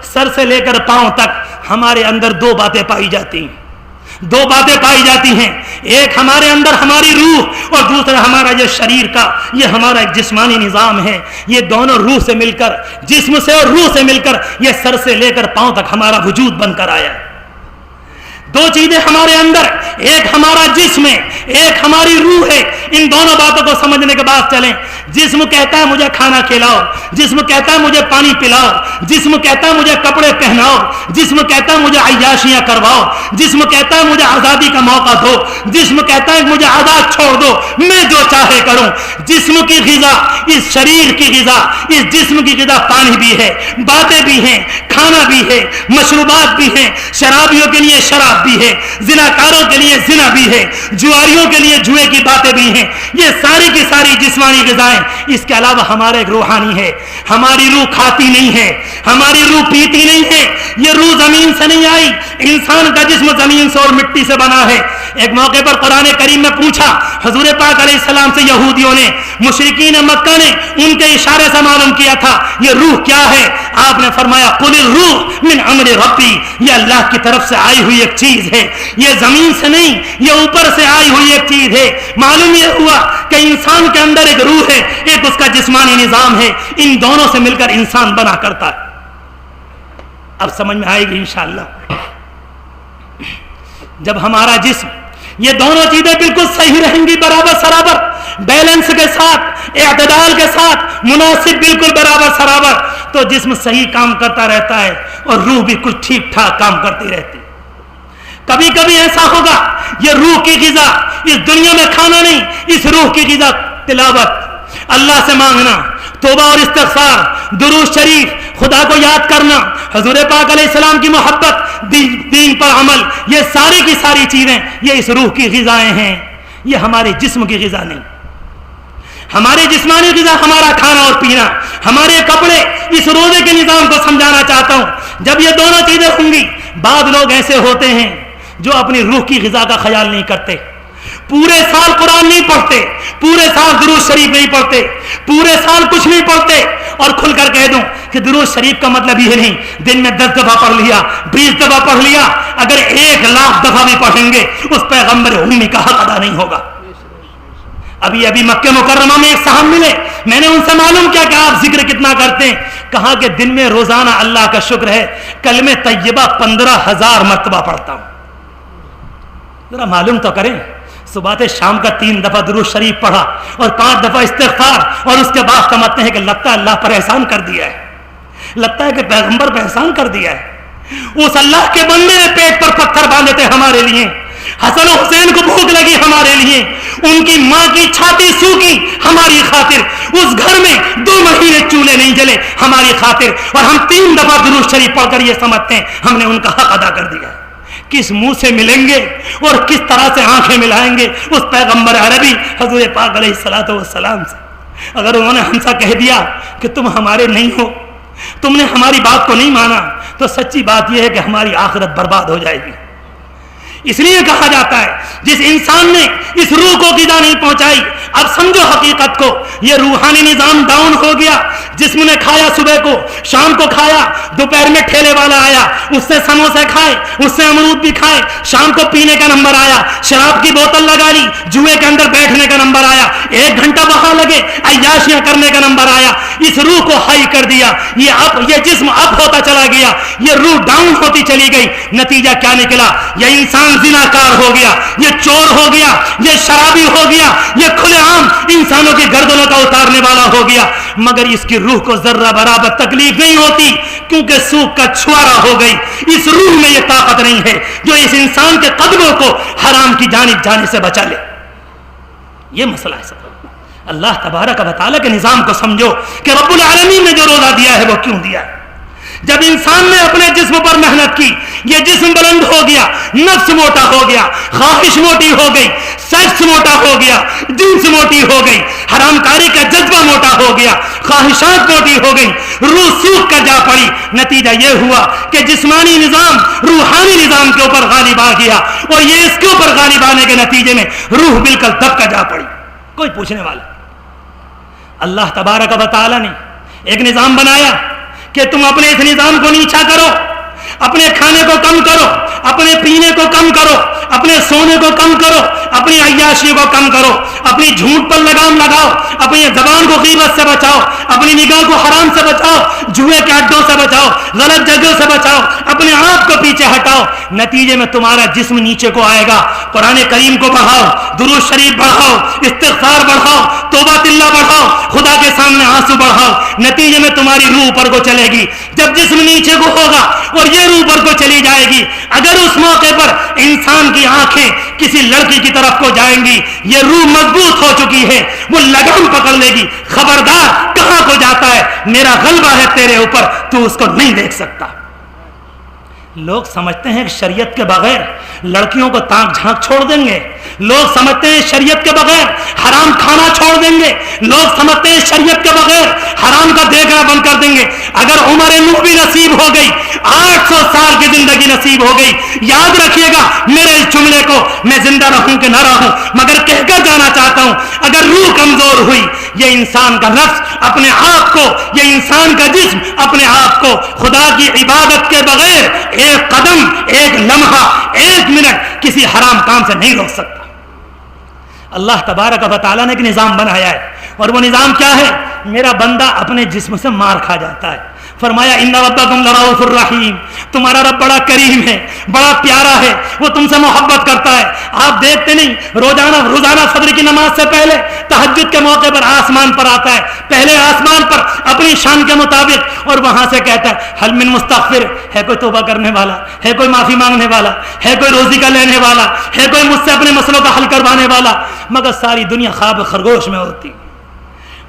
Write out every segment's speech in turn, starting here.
سر سے لے کر پاؤں تک ہمارے اندر دو باتیں پائی جاتی ہیں، دو باتیں پائی جاتی ہیں، ایک ہمارے اندر ہماری روح اور دوسرا ہمارا یہ شریر کا یہ ہمارا ایک جسمانی نظام ہے. یہ دونوں روح سے مل کر، جسم سے اور روح سے مل کر یہ سر سے لے کر پاؤں تک ہمارا وجود بن کر آیا ہے. دو چیزیں ہمارے اندر، ایک ہمارا جسم ہے، ایک ہماری روح ہے. ان دونوں باتوں کو سمجھنے کے بعد چلیں. جسم کہتا ہے مجھے کھانا کھلاؤ، جسم کہتا ہے مجھے پانی پلاؤ، جسم کہتا ہے مجھے کپڑے پہناؤ، جسم کہتا ہے مجھے عیاشیاں کرواؤ، جسم کہتا ہے مجھے آزادی کا موقع دو، جسم کہتا ہے مجھے آزاد چھوڑ دو، میں جو چاہے کروں. جسم کی غذا، اس شریر کی غذا، اس جسم کی غذا پانی بھی ہے، باتیں بھی ہیں، کھانا بھی ہے، مشروبات بھی ہیں. شرابیوں کے لیے شراب بھی ہے، زناکاروں کے لیے زنا بھی ہے، جواریوں کے لیے جوئے کی باتیں بھی ہیں. یہ ساری کی ساری جسمانی غذائیں. اس کے علاوہ ہمارا ایک روحانی ہے. ہماری روح کھاتی نہیں ہے، ہماری روح پیتی نہیں ہے. یہ روح زمین سے نہیں آئی. انسان کا جسم زمین سے اور مٹی سے بنا ہے. ایک موقع پر قرآن کریم میں پوچھا حضور پاک علیہ السلام سے یہودیوں نے، مشرکین مکہ نے ان کے اشارے سے معلوم کیا تھا یہ روح کیا ہے. آپ نے فرمایا قل الروح من امر ربی، یہ اللہ کی طرف سے آئی ہوئی ایک چیز ہے، یہ زمین سے نہیں، یہ اوپر سے آئی ہوئی ایک چیز ہے. معلوم یہ ہوا کہ انسان کے اندر ایک روح ہے، ایک اس کا جسمانی نظام ہے. ان دونوں سے مل کر انسان بنا کرتا ہے. اب سمجھ میں آئے گی انشاءاللہ. جب ہمارا جسم، یہ دونوں چیزیں بالکل صحیح رہیں گی، برابر سرابر، بیلنس کے ساتھ، اعتدال کے ساتھ، مناسب، بالکل برابر سرابر، تو جسم صحیح کام کرتا رہتا ہے اور روح بھی کچھ ٹھیک ٹھاک کام کرتی رہتی. کبھی کبھی ایسا ہوگا یہ روح کی غذا اس دنیا میں کھانا نہیں، اس روح کی غذا تلاوت، اللہ سے مانگنا، توبہ اور استغفار، درود شریف، خدا کو یاد کرنا، حضور پاک علیہ السلام کی محبت، دین پر عمل، یہ ساری کی ساری چیزیں یہ اس روح کی غذائیں ہیں. یہ ہمارے جسم کی غذا نہیں. ہماری جسمانی غذا ہمارا کھانا اور پینا، ہمارے کپڑے. اس روزے کے نظام کو سمجھانا چاہتا ہوں. جب یہ دونوں چیزیں ہوں گی، بعض لوگ ایسے ہوتے ہیں جو اپنی روح کی غذا کا خیال نہیں کرتے. پورے سال قرآن نہیں پڑھتے، پورے سال درود شریف نہیں پڑھتے، پورے سال کچھ نہیں پڑھتے. اور کھل کر کہہ دوں کہ درود شریف کا مطلب یہ نہیں دن میں 10 دفعہ پڑھ لیا، 20 دفعہ پڑھ لیا. اگر 1,00,000 دفعہ بھی پڑھیں گے اس پیغمبر امی کا حق ادا نہیں ہوگا. ابھی مکہ مکرمہ میں ایک صاحب ملے، میں نے ان سے معلوم کیا کہ آپ ذکر کتنا کرتے ہیں. کہا کہ دن میں روزانہ اللہ کا شکر ہے کلمہ طیبہ 15,000 مرتبہ پڑھتا ہوں. ذرا معلوم تو کریں. صبح سے شام کا 3 دفعہ درود شریف پڑھا اور 5 دفعہ استغفار، اور اس کے بعد سمجھتے ہیں کہ لگتا ہے اللہ پر احسان کر دیا ہے، لگتا ہے کہ پیغمبر پر احسان کر دیا ہے. اس اللہ کے بندے نے پیٹ پر پتھر باندھے تھے ہمارے لیے. حسن و حسین کو بھوک لگی ہمارے لیے، ان کی ماں کی چھاتی سوکھی ہماری خاطر. اس گھر میں 2 مہینے چولہے نہیں جلے ہماری خاطر، اور ہم 3 دفعہ درود شریف پڑھ کر یہ سمجھتے ہیں ہم نے ان کا حق ادا کر دیا. کس منہ سے ملیں گے اور کس طرح سے آنکھیں ملائیں گے اس پیغمبر عربی حضور پاک علیہ الصلوۃ والسلام سے. اگر انہوں نے ہم سے کہہ دیا کہ تم ہمارے نہیں ہو، تم نے ہماری بات کو نہیں مانا، تو سچی بات یہ ہے کہ ہماری آخرت برباد ہو جائے گی. اس لیے کہا جاتا ہے جس انسان نے اس روح کو غذا نہیں پہنچائی، اب سمجھو حقیقت کو، یہ روحانی نظام ڈاؤن ہو گیا. جسم نے کھایا، صبح کو شام کو کھایا، دوپہر میں ٹھیلے والا آیا اس سے سموسے کھائے، اس سے امرود بھی کھائے، شام کو پینے کا نمبر آیا، شراب کی بوتل لگا لی، جوئے کے اندر بیٹھنے کا نمبر آیا، 1 گھنٹہ وہاں لگے، عیاشیاں کرنے کا نمبر آیا. اس روح کو ہائی کر دیا. یہ جسم اپ ہوتا چلا گیا، یہ روح ڈاؤن ہوتی چلی گئی. نتیجہ کیا نکلا؟ یہ انسان زناکار ہو گیا، یہ چور ہو گیا، یہ شرابی ہو گیا، یہ کھلے عام انسانوں کی گردنوں کا اتارنے والا ہو گیا. مگر اس کی روح کو ذرہ برابر تکلیف نہیں ہوتی، کیونکہ سوکھ کا چھوارا ہو گئی. اس روح میں یہ طاقت نہیں ہے جو اس انسان کے قدموں کو حرام کی جانب جانے سے بچا لے. یہ مسئلہ ہے. اللہ تبارک و تعالیٰ کے نظام کو سمجھو کہ رب العالمین نے جو روزہ دیا ہے وہ کیوں دیا ہے. جب انسان نے اپنے جسم پر محنت کی، یہ جسم بلند ہو گیا، نفس موٹا ہو گیا، خواہش موٹی ہو گئی، سیکس موٹا ہو گیا، جنس موٹی ہو گئی، حرام کاری کا جذبہ موٹا ہو گیا، خواہشات موٹی ہو گئی، روح سوکھ کر جا پڑی. نتیجہ یہ ہوا کہ جسمانی نظام روحانی نظام کے اوپر غالب آ گیا، اور یہ اس کے اوپر غالب آنے کے نتیجے میں روح بالکل دب کر جا پڑی. کوئی پوچھنے والا؟ اللہ تبارک و تعالی نے ایک نظام بنایا کہ तुम अपने इस निजाम को नीचा करो, अपने खाने को कम करो, अपने पीने को कम करो, अपने सोने को कम करो, अपनी अय्याशी को कम करो, अपनी झूठ पर लगाम लगाओ, अपनी जबान को गीबत से बचाओ, अपनी निगाह को हराम से बचाओ, जुए के अड्डों से बचाओ, गलत जगहों से बचाओ, अपने आप को पीछे हटाओ। नतीजे में तुम्हारा जिस्म नीचे को आएगा। कुरान करीम को बढ़ाओ, दुरूद शरीफ बढ़ाओ, इस्तिग़फ़ार बढ़ाओ, तौबा तिल्ला बढ़ाओ, खुदा के सामने आंसू बढ़ाओ। नतीजे में तुम्हारी रूह ऊपर को चलेगी। जब जिस्म नीचे को होगा और ये रूह ऊपर को चली जाएगी, अगर उस मौके पर इंसान की आंखें किसी लड़की की तरफ को जाएंगी, ये रूह मजबूत हो चुकी है, वो लगाम पकड़ लेगी। खबरदार, कहां को जाता है, मेरा गलबा है तेरे ऊपर, तू उसको नहीं देख सकता। लोग समझते हैं कि शरीयत के बगैर लड़कियों को ताक झांक छोड़ देंगे। लोग समझते हैं शरीयत के बगैर हराम खाना छोड़ देंगे। लोग समझते हैं शरीयत के बगैर हराम का देखना बंद कर देंगे। अगर उम्र नूह भी नसीब हो गई, 800 साल की जिंदगी नसीब हो गई, याद रखिएगा मेरे इस जुमले को, मैं जिंदा रहूं कि ना रहूं, मगर कहकर जाना चाहता हूं, अगर रूह कमजोर हुई, ये इंसान का नफ्स अपने आप को, ये इंसान का जिस्म अपने आप को खुदा की इबादत के बगैर एक कदम, एक लम्हा, एक मिनट किसी हराम काम से नहीं रोक सकता। अल्लाह तबारक व तआला ने एक निज़ाम बनाया है, और वो निज़ाम क्या है? मेरा बंदा अपने जिस्म से मार खा जाता है। फरमाया इन्ना रब्बकुम लरऊफुर रहीम, तुम्हारा रब बड़ा करीम है, बड़ा प्यारा है, वो तुमसे मोहब्बत करता है। आप देखते नहीं, रोजाना फजर की नमाज से पहले तहज्जुद के मौके पर आसमान पर आता है, पहले आसमान पर अपनी शान के मुताबिक, और वहां से कहता है हल मिन मुस्तगफिर, है कोई तौबा करने वाला, है कोई माफी मांगने वाला, है कोई रोजी का लेने वाला, है कोई मुझसे अपने मसलों का हल करवाने वाला। मगर सारी दुनिया ख्वाब खरगोश में होती।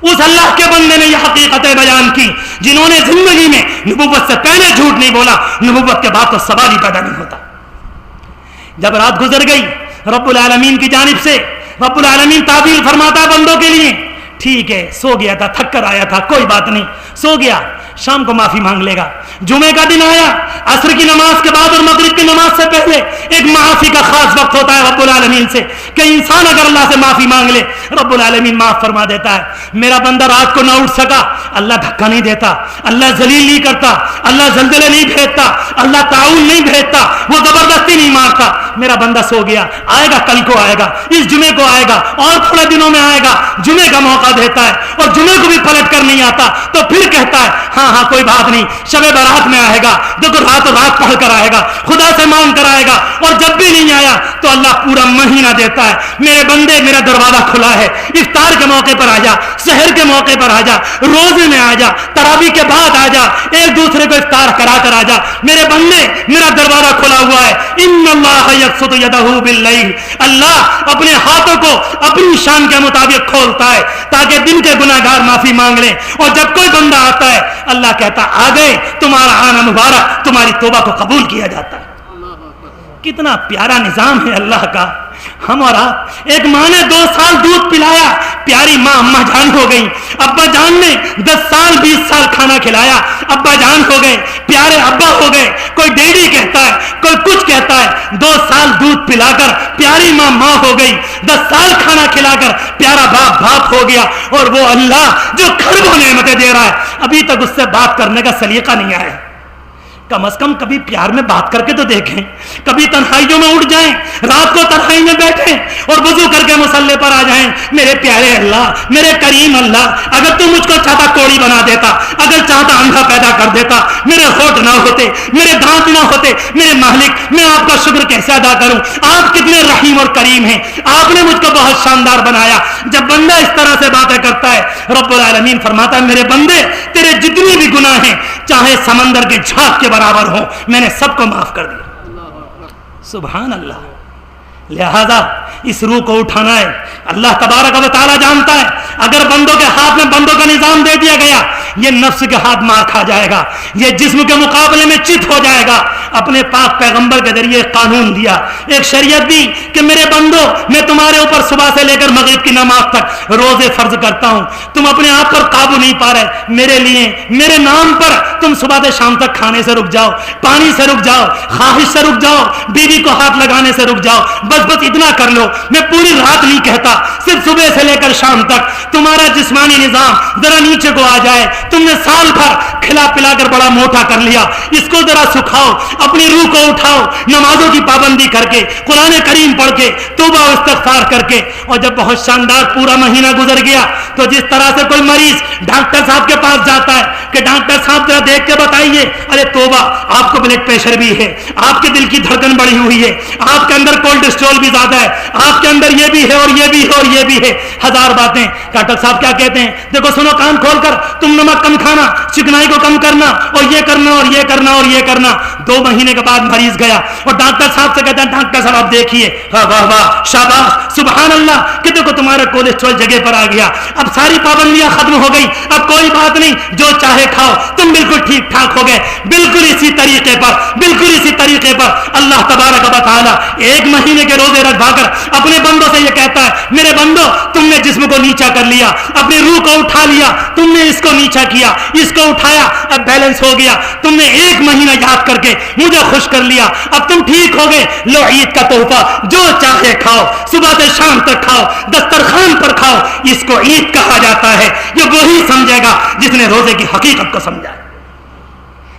उस अल्लाह के बंदे ने यह हकीकतें बयान की जिन्होंने जिंदगी में नबुव्वत से पहले झूठ नहीं बोला, नबुव्वत के बाद तो सवाल ही पैदा नहीं होता। जब रात गुजर गई, रब्बुल आलमीन की जानिब से रब्बुल आलमीन ताबीर फरमाता बंदों के लिए, ठीक है सो गया था, थक कर आया था, कोई बात नहीं, सो गया, शाम को माफी मांग लेगा। जुमे का दिन आया, असर की नमाज के बाद और मगरिब की नमाज से पहले एक माफी का खास वक्त होता है रब्बुल आलमीन से, कि इंसान अगर अल्लाह से माफी मांग ले, रब्बुल आलमीन माफ फरमा देता है। मेरा बंदा रात को ना उठ सका, अल्लाह धक्का नहीं देता, अल्लाह जलील नहीं करता, अल्लाह जल्जले नहीं भेजता, अल्लाह ताउन नहीं भेजता, वो जबरदस्ती नहीं मारता। मेरा बंदा सो गया, आएगा कल को, आएगा इस जुमे को, आएगा और थोड़े दिनों में आएगा, जुमे का मौका देता है, और जुमे को भी पलट कर नहीं आता तो फिर कहता है हाँ कोई बात नहीं, शबे बारात में आएगा, देखो रात पढ़ कर आएगा, खुदा से मांग कर आएगा, और जब भी नहीं आया तो अल्लाह पूरा महीना देता है, मेरे बंदे मेरा दरवाजा खुला है, इफ्तार के मौके पर आ जा, सहर के मौके पर आ जा, रोजे में आ जा, तरावी के बाद आ जा, एक दूसरे को इफ्तार करा कर आ जा, मेरे बंदे मेरा दरवाजा खुला हुआ है। इन्नल्लाह यबसुतु यदहु बिल्लैल, अल्लाह अपने हाथों को अपनी शान के मुताबिक खोलता है ताकि दिन के गुनाहगार माफी मांग लें, और जब कोई बंदा आता है अल्लाह कहता आ गए, तुम्हारा आना मुबारक, तुम्हारी तौबा को कबूल किया जाता है। कितना प्यारा निजाम है अल्लाह का। हम और आप, एक माँ ने 2 साल दूध पिलाया, प्यारी माँ अम्मा जान हो गई, अब्बा जान ने 10 साल 20 साल खाना खिलाया, अब्बा जान हो गए, प्यारे अब्बा हो गए, कोई डैडी कहता है, कोई कुछ कहता है। 2 साल दूध पिलाकर प्यारी माँ माँ हो गई, 10 साल खाना खिलाकर प्यारा बाप बाप हो गया, और वो अल्लाह जो खरबों नेमतें दे रहा है, अभी तक उससे बात करने का सलीका नहीं आया। कम से कम कभी प्यार में बात करके तो देखें, कभी तन्हाइयों में उठ जाएं, रात को तन्हाई में बैठें और वुजू करके मुसल्ले पर आ जाएं। मेरे प्यारे अल्लाह, मेरे करीम अल्लाह, अगर तू मुझको चाहता कोड़ी बना देता, अगर चाहता अंधा पैदा कर देता, मेरे होठ ना होते, मेरे दांत ना होते, मेरे मालिक मैं आपका शुक्र कैसे अदा करूं। आप कितने रहीम और करीम हैं, आपने मुझको बहुत शानदार बनाया। जब बंदा इस तरह से बातें करता है, रब्बुल आलमीन फरमाता है मेरे बंदे तेरे जितने भी गुनाह हैं, चाहे समंदर के झाग के बराबर हो, मैंने सबको माफ कर दिया। सुभान अल्लाह। लिहाजा इस रूह को उठाना है। अल्लाह तबारक व तआला जानता है, अगर बंदों के हाथ में बंदों का निजाम दे दिया गया, ये नफ्स के हाथ मार खा जाएगा, ये जिस्म के मुकाबले में चित हो जाएगा। अपने पाक पैगंबर के जरिए कानून दिया, एक शरीयत दी कि मेरे बंदो, मैं तुम्हारे ऊपर सुबह से लेकर मगरिब की नमाज तक रोजे फर्ज करता हूं, तुम अपने आप पर काबू नहीं पा रहे, मेरे लिए मेरे नाम पर तुम सुबह से शाम तक खाने से रुक जाओ, पानी से रुक जाओ, ख्वाहिश से रुक जाओ, बीवी को हाथ लगाने से रुक जाओ, बस इतना कर लो। मैं पूरी रात नहीं कहता, सिर्फ सुबह से लेकर शाम तक तुम्हारा जिस्मानी निजाम जरा नीचे को आ जाए, तुम ने साल भर खिला पिलाकर बड़ा मोटा कर लिया, इसको जरा सुखाओ, अपनी रूह को उठाओ, नमाजों की पाबंदी करके, कुरान करीम पढ़ के, तौबा और इस्तिग़फ़ार करके। और जब बहुत शानदार पूरा महीना गुजर गया तो जिस तरह से कोई मरीज डॉक्टर साहब के पास जाता है कि डॉक्टर साहब जरा देख के बताइए, अरे तौबा, आपको ब्लड प्रेशर भी है, आपके दिल की धड़कन बढ़ी हुई है, आपके अंदर कोलेस्ट्रॉल भी ज्यादा है, आपके अंदर ये भी है और ये भी है और ये भी है, हजार बातें। डॉक्टर साहब क्या कहते हैं, देखो सुनो कान खोलकर, तुम नमक कम खाना, चिकनाई को कम करना, और ये करना और ये करना और ये करना। 2 महीने के बाद मरीज गया और डॉक्टर साहब से कहता है, डॉक्टर साहब आप देखिए, वाह वाह शाबाश सुभान अल्लाह कि देखो तुम्हारा कोलेस्ट्रॉल जगह पर आ गया, अब सारी पाबंदियां खत्म हो गई, अब कोई बात नहीं, जो चाहे खाओ, तुम बिल्कुल ठीक ठाक हो गए। बिल्कुल इसी तरीके पर, बिल्कुल इसी तरीके पर अल्लाह तबारक व तआला 1 महीने के रोजे रखवाकर अपने बंदों से ये कहता है, मेरे बंदो तुमने जिस्म को नीचा कर लिया, अपनी रूह को उठा लिया, तुमने इसको नीचा किया, इसको उठाया, अब बैलेंस हो गया, तुमने 1 महीना याद करके मुझे खुश कर लिया, अब तुम ठीक हो गए, लो ईद का तोहफा, जो चाहे खाओ, सुबह से शाम तक खाओ, दस्तरखान पर खाओ। इसको ईद कहा जाता है। ये वही समझेगा जिसने रोजे की हकीकत को समझा।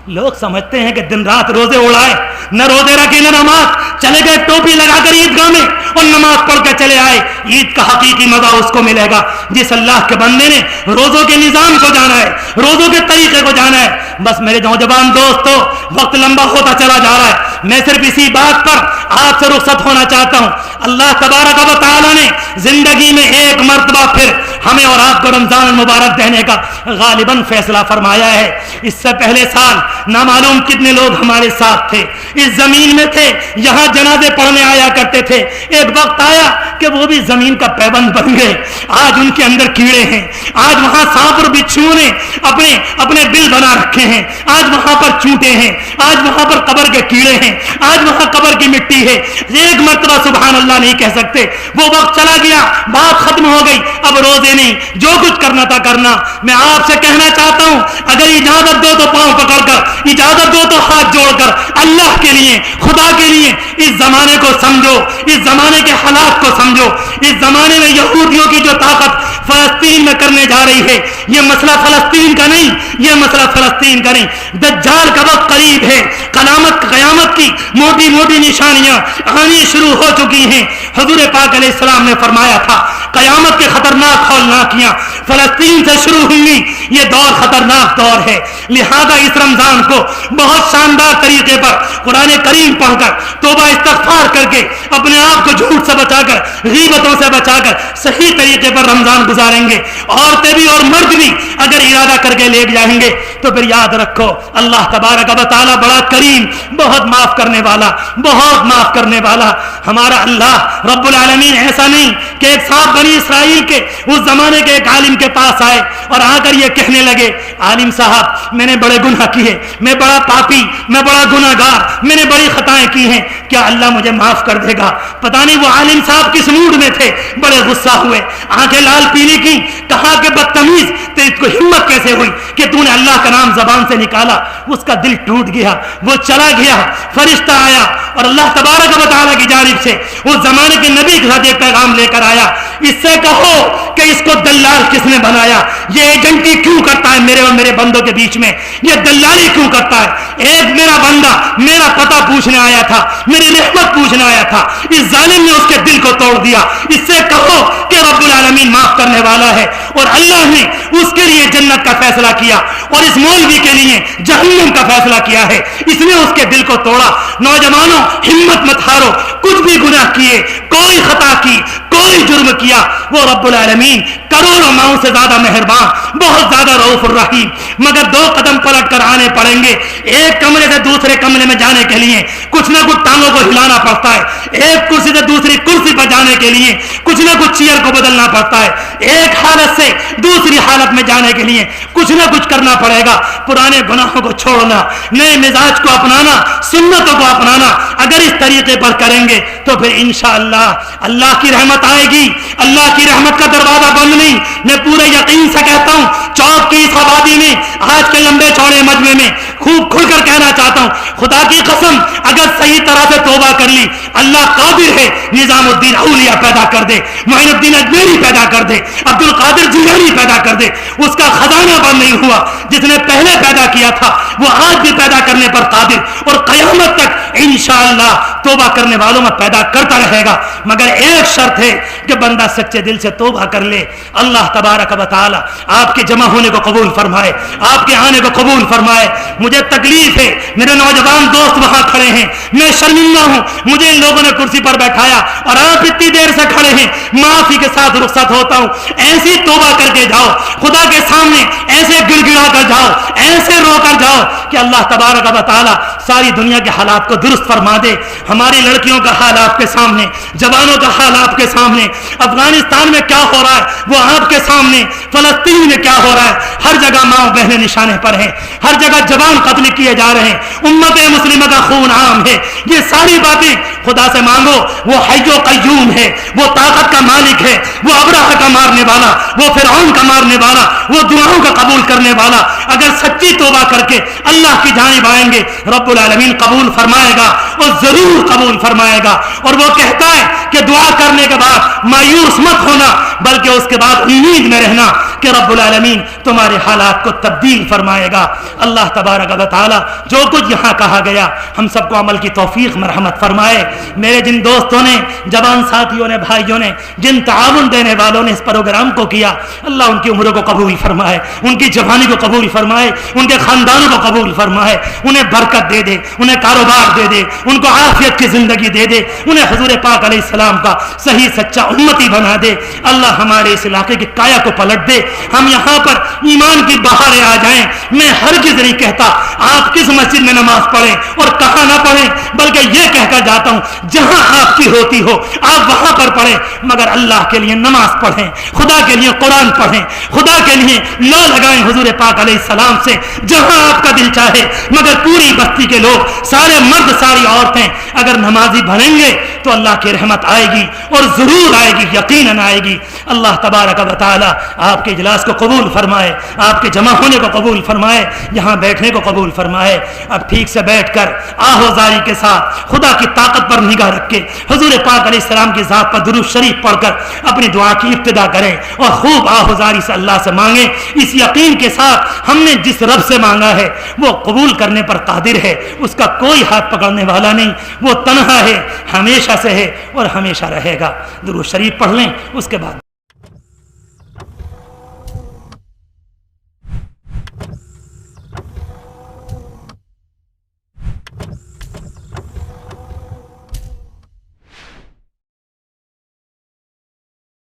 लोग समझते हैं कि दिन रात रोजे उड़ाए, न रोजे रखे न नमाज, चले गए टोपी लगाकर ईदगाह में और नमाज पढ़ कर चले आए। ईद का हकीकी मजा उसको मिलेगा जिस अल्लाह के बंदे ने रोजों के निजाम को जाना है, रोजों के तरीके को जाना है। बस मेरे नौजवान दोस्तों, वक्त लंबा होता चला जा रहा है, मैं सिर्फ इसी बात पर आपसे रुखसत होना चाहता हूं। अल्लाह तबारक व तआला ने जिंदगी में एक मर्तबा फिर हमें और आपको रमजान मुबारक देने का गालिबन फैसला फरमाया है। इससे पहले साल ना मालूम कितने लोग हमारे साथ थे, इस जमीन में थे, यहाँ जनाजे पढ़ने आया करते थे। एक वक्त आया कि वो भी जमीन का पैबंद बन गए, आज उनके अंदर कीड़े हैं, आज वहां सांप और बिच्छुओं ने अपने अपने बिल बना रखे हैं, आज वहां पर चूंटे हैं, आज वहां पर कब्र के कीड़े हैं, आज वहां कब्र की मिट्टी है। एक मर्तबा सुभान अल्लाह नहीं कह सकते, वो वक्त चला गया, बात खत्म हो गई, अब रोजे नहीं, जो कुछ करना था करना। मैं आपसे कहना चाहता हूं, अगर इजाजत दो तो पांव पकड़कर, इजाजत दो तो हाथ जोड़कर, अल्लाह के लिए, खुदा के लिए इस जमाने को समझो, इस जमाने के हालात को समझो। इस जमाने में यहूदियों की जो ताकत फलस्तीन में करने जा रही है, यह मसला फलस्तीन का नहीं, यह मसला फलस्तीन का नहीं, दज्जाल का वक्त करीब है, कयामत की मोटी मोटी निशानियां आनी शुरू हो चुकी हैं। हुजूर पाक अलैहिस्सलाम ने फरमाया था, कयामत के खतरनाक हौलनाकियां फलस्तीन से शुरू होंगी। ये दौर खतरनाक दौर है, लिहाजा इस रमजान को बहुत शानदार तरीके पर कुरान करीम पढ़कर, तौबा इस्तिग़फ़ार करके, अपने आप को झूठ से बचाकर, गीबतों से बचाकर सही तरीके पर रमजान गुजारेंगे। औरतें भी और मर्द भी अगर इरादा करके लेट जाएंगे तो फिर याद रखो, अल्लाह तबारक व तआला बड़ा करीम, बहुत माफ करने वाला, बहुत माफ करने वाला। हमारा अल्लाह रब्बुल आलमीन ऐसा नहीं कि एक साहब बनी इसराइल के उस जमाने के एक आलिम के पास आए और आकर ये कहने लगे, आलिम साहब मैंने बड़े गुनाह किए, मैं बड़ा पापी, मैं बड़ा गुनाहगार, मैंने बड़ी खताएं की हैं, क्या अल्लाह मुझे माफ कर देगा? पता नहीं वो आलिम साहब किस मूड में थे, बड़े गुस्सा हुए, आंखें लाल पीली की, कहा कि बदतमीज, तो इसको हिम्मत कैसे हुई कि तूने अल्लाह का नाम जबान से निकाला? उसका दिल टूट गया, वो चला गया। फरिश्ता आया और अल्लाह तबारक व तआला की जानिब से उस जमाने के नबी के साथ एक पैगाम लेकर आया, इससे कहो कि इसको दल्लाल किसने बनाया, ये एजेंटी क्यों करता है मेरे और मेरे बंदों के बीच में, ये दल्लाली क्यों करता है? एक मेरा बंदा मेरा पता पूछने आया था, मेरी रहमत पूछने आया था, इस जालिम ने उसके दिल को तोड़ दिया। इससे कहो कि रब्बुल आलमीन माफ करने वाला है और अल्लाह ने उसके लिए जन्नत का फैसला किया और इस मौलवी के लिए जहन्नम का फैसला किया है, इसने उसके दिल को तोड़ा। नौजवानों हिम्मत मत हारो, कुछ भी गुनाह किए, कोई खता की, कोई जुर्म किया, वो रब्बुल आलमीन करोड़ों माओं से ज्यादा मेहरबान, बहुत ज्यादा रऊफुर रहीम। मगर 2 कदम पलट कर आने पड़ेंगे, एक कमरे से दूसरे कमरे में जाने के लिए कुछ ना कुछ टांगों को हिलाना पड़ता है, एक कुर्सी से दूसरी कुर्सी पर जाने के लिए कुछ ना कुछ चेयर को बदलना पड़ता है, एक हालत से दूसरी हालत में जाने के लिए कुछ ना कुछ करना पड़ेगा। पुराने गुनाहों को छोड़ना, नए मिजाज को अपनाना, सुन्नतों को अपनाना, अगर इस तरीके पर करेंगे तो फिर इंशाअल्लाह अल्लाह की रहमत आएगी। अल्लाह की रहमत का दरवाजा बंद नहीं, मैं पूरे यकीन से कहता हूं, चौक की इस आबादी में, आज के लंबे चौड़े मजमे में खूब खुलकर कहना चाहता हूं, खुदा की कसम अगर सही तरह से तौबा कर ली, अल्लाह कादिर है निजामुद्दीन औलिया पैदा कर दे, मोइनुद्दीन अजमेरी पैदा कर दे, अब्दुल कादिर जिलानी पैदा कर दे, اس کا خزانہ بند نہیں ہوا. جس نے پہلے پیدا کیا تھا وہ آج بھی پیدا کرنے پر قادر اور قیامت تک انشاءاللہ توبہ کرنے والوں میں پیدا کرتا رہے گا. مگر ایک شرط ہے کہ بندہ سچے دل سے توبہ کر لے. اللہ تبارک و تعالی آپ کے جمع ہونے کو قبول فرمائے, آپ کے آنے کو قبول فرمائے. مجھے تکلیف ہے, میرے نوجوان دوست وہاں کھڑے ہیں, میں شرمندہ ہوں, مجھے ان لوگوں نے کرسی پر بیٹھایا اور آپ اتنی دیر سے کھڑے ہیں. معافی کے ساتھ رخصت ہوتا ہوں. ایسی توبہ کر کے جاؤ خدا کے سامنے, ایسے گڑ گڑا کر جاؤ, ایسے رو کر جاؤ کہ اللہ تبارک و تعالی ساری دنیا کے حالات کو درست فرما دے. ہماری لڑکیوں کا حال آپ کے سامنے, جوانوں کا حال آپ کے سامنے, افغانستان میں کیا ہو رہا ہے وہ آپ کے سامنے, فلسطین میں کیا ہو رہا ہے, ہر جگہ ماں بہنیں نشانے پر ہیں, ہر جگہ جوان قتل کیے جا رہے ہیں, امت مسلمہ کا خون عام ہے. یہ ساری باتیں خدا سے مانگو. وہ حی و قیوم ہے, وہ طاقت کا مالک ہے, وہ ابرہہ کا مارنے والا, وہ فرعون کا مارنے والا, وہ دعاؤں کا قبول کرنے والا. اگر سچی توبہ کر کے اللہ کی جانب آئیں گے رب العالمین قبول فرمائے گا اور ضرور قبول فرمائے گا. اور وہ کہتا ہے کہ دعا کرنے کے بعد مایوس مت ہونا, بلکہ اس کے بعد امید میں رہنا کہ رب العالمین تمہارے حالات کو تبدیل فرمائے گا. اللہ تبارک و تعالی جو کچھ یہاں کہا گیا ہم سب کو عمل کی توفیق مرحمت فرمائے. میرے جن دوستوں نے, جوان ساتھیوں نے, بھائیوں نے, جن تعاون دینے والوں نے اس پروگرام کو کیا, اللہ ان کی عمروں کو قبول فرمائے, ان کی جوانی کو قبول فرمائے, ان کے خاندانوں کو قبول فرمائے, انہیں برکت دے دے, انہیں کاروبار دے دے, ان کو عافیت کی زندگی دے دے, انہیں حضور پاک علیہ السلام کا صحیح سچا امتی بنا دے. اللہ ہمارے اس علاقے کی کایا کو پلٹ دے, ہم یہاں پر ایمان کی بہاریں آ جائیں. میں ہرگز نہیں کہتا آپ کس مسجد میں نماز پڑھیں اور کہاں نہ پڑھیں, بلکہ یہ کہہ کر جاتا ہوں جہاں آپ کی ہوتی ہو آپ وہاں پر پڑھیں, مگر اللہ کے لیے نماز پڑھیں, خدا کے لیے قرآن پڑھیں, خدا کے لیے نہ لگائیں حضور پاک علیہ السلام سے جہاں آپ کا دل چاہے. مگر پوری بستی کے لوگ, سارے مرد, ساری عورتیں اگر نمازی بنیں گے تو اللہ کی رحمت آئے گی اور ضرور آئے گی, یقیناً آئے گی. اللہ تبارک و تعالی آپ کے اجلاس کو قبول فرمائے, آپ کے جمع ہونے کو قبول فرمائے, یہاں بیٹھنے کو قبول فرمائے. اب ٹھیک سے بیٹھ کر آہوزاری کے ساتھ خدا کی طاقت پر نگاہ رکھ کے حضور پاک علیہ السلام کی ذات پر درود شریف پڑھ کر اپنی دعا کی ابتدا کریں اور خوب آہوزاری سے اللہ سے مانگیں, اس یقین کے ساتھ ہم نے جس رب سے مانگا ہے وہ قبول کرنے پر قادر ہے, اس کا کوئی ہاتھ پکڑنے والا نہیں, وہ تنہا ہے, ہمیشہ سے ہے اور ہمیشہ رہے گا. درود شریف پڑھ لیں, اس کے بعد